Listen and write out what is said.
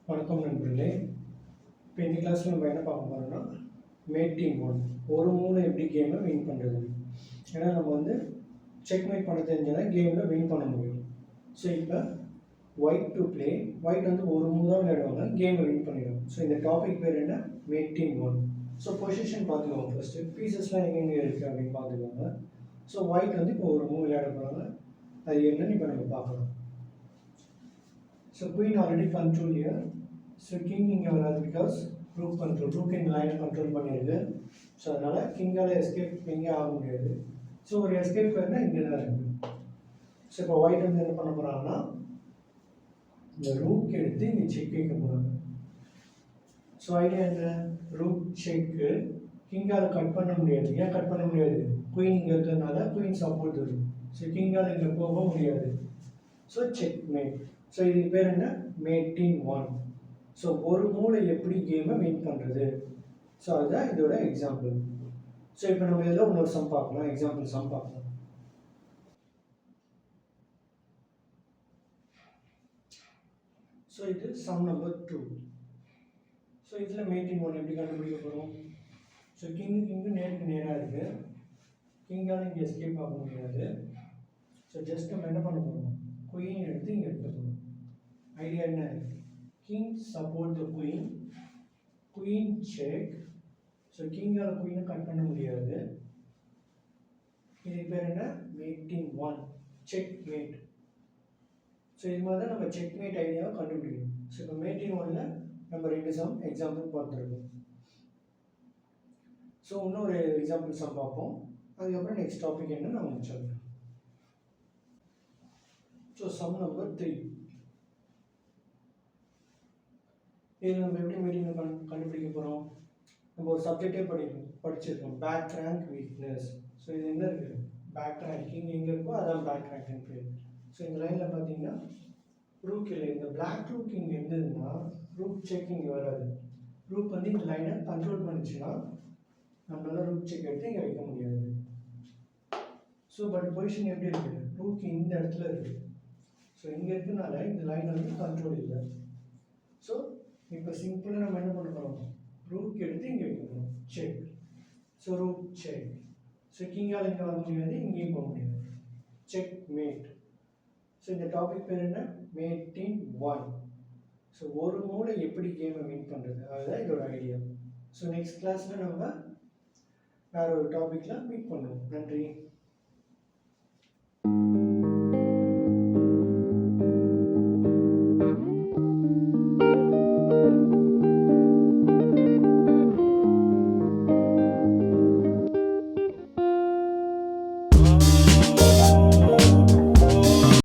வணக்கம் நண்பர்களே. இப்போ இந்த கிளாஸில் நம்ம என்ன பார்க்க போகிறோம்னா மேட் டீம் ஒன் ஒரு மூளை எப்படி கேமை வின் பண்ணுறது. ஏன்னா நம்ம வந்து செக் மேட் பண்ண தெரிஞ்சால் கேமில் வின் பண்ண முடியும். ஸோ இப்போ ஒயிட் டு பிளே, ஒயிட் வந்து ஒரு மூணு தான் விளையாடுவாங்க, கேமை வின் பண்ணிடும். ஸோ இந்த டாபிக் பேர் என்ன, mate team one. So position பார்த்துக்கோங்க. ஃபஸ்ட்டு பீசஸ்லாம் எங்கெங்கே இருக்குது அப்படின்னு பார்த்துக்கோங்க. ஸோ ஒயிட் வந்து இப்போ ஒரு மூணு விளையாட போகிறாங்க, அது என்னன்னு இப்போ நம்ம பார்க்கலாம். So queen already control here. So king இங்கே வராது பிகாஸ் rook control, rook இந்த லைனை கண்ட்ரோல் பண்ணியிருக்கு. ஸோ அதனால் கிங்கால் எஸ்கேப் எங்கே ஆக முடியாது. ஸோ ஒரு எஸ்கேப் வேணுன்னா இங்கே தான் இருக்குது. ஸோ இப்போ ஒயிட் வந்து என்ன பண்ண போகிறாங்கன்னா இந்த ரூக் எடுத்து இங்கே செக் வைக்க போகிறாங்க. ஸோ ஐடியா என்ன, ரூக் செக்கு கிங்கால் கட் பண்ண முடியாது. ஏன் கட் பண்ண முடியாது, குயின் இங்கே இருக்கிறதுனால குயின் சப்போர்ட் வரும். ஸோ கிங்கால் இங்கே போக முடியாது. So check mate. ஸோ இதுக்கு பேர் என்ன, மேட்டிங் ஒன். ஸோ ஒரு மூளை எப்படி கேமை வின் பண்ணுறது. ஸோ அதுதான் இதோட எக்ஸாம்பிள். ஸோ இப்போ நம்ம இதில் இன்னொரு சம் பார்க்கலாம், எக்ஸாம்பிள் சம் பார்க்கலாம். ஸோ இது சம் நம்பர் 2. ஸோ இதில் மேட்டிங் ஒன் எப்படி கண்டுபிடிக்க போகிறோம். ஸோ கிங்கு நேருக்கு நேராக இருக்குது, கிங்கால் இங்கே எஸ்கேப் ஆக முடியாது. ஸோ ஜஸ்ட் நம்ம என்ன பண்ண போகிறோம், குயின் எடுத்து இங்கே எடுக்க போகிறோம். ஐடியா என்ன, king support the queen, queen check. So கிங்கால் குயினை கட் பண்ண முடியாது. இது பேர் என்ன, mating one, check mate. So இது மாதிரி தான் நம்ம செக் மேட் ஐடியாவை கண்டுபிடிக்கணும். ஸோ இப்போ மேட்டிங் ஒன்னில் நம்ம 2 சம் எக்ஸாம்பிள் பார்த்துருக்கோம். ஸோ இன்னொரு எக்ஸாம்பிள் சம் பார்ப்போம், அதுக்கப்புறம் நெக்ஸ்ட் டாபிக் என்ன நான் முடிச்சிடலாம். So sum number 3. இதில் நம்ம எப்படி மீட்டிங் கண்டுபிடிக்க போகிறோம். நம்ம ஒரு சப்ஜெக்டே படிச்சிருக்கோம், பேக் ரேங்க் வீக்னஸ். ஸோ இது என்ன இருக்குது, பேக் ரேங்கிங் எங்கே இருக்கோ அதான் பேக் ரேங்க்னு பேர். ஸோ இந்த லைனில் பார்த்தீங்கன்னா ரூக் இல்லை, இந்த பிளாக் ரூக் இங்கே இருந்ததுன்னா ரூக் செக் இங்கே வராது. ரூக் வந்து இந்த லைனை கண்ட்ரோல் பண்ணிச்சுன்னா நம்மளால ரூக் செக் எடுத்து இங்கே வைக்க முடியாது. ஸோ பட் பொசிஷன் எப்படி இருக்குது, ரூக் இந்த இடத்துல இருக்குது. ஸோ இங்கே இருக்கிறதுனால இந்த லைன் வந்து கண்ட்ரோல் இல்லை. ஸோ இப்போ சிம்பிளாக நம்ம என்ன பண்ண போகிறோம், ரூக் எடுத்து இங்கே வைக்க போகிறோம், check. So rook check. So கிங்கால் இங்கே வர முடியாது, இங்கேயும் போக முடியாது, செக் மேட். ஸோ இந்த டாபிக் பேர் என்ன, மேட்டிங் ஒன். ஸோ ஒரு மூளை எப்படி கேமை வின் பண்ணுறது, அதுதான் இதோட ஐடியா. ஸோ நெக்ஸ்ட் கிளாஸில் நம்ம வேறு ஒரு டாப்பிக்கில் மீட் பண்ணுவோம். நன்றி.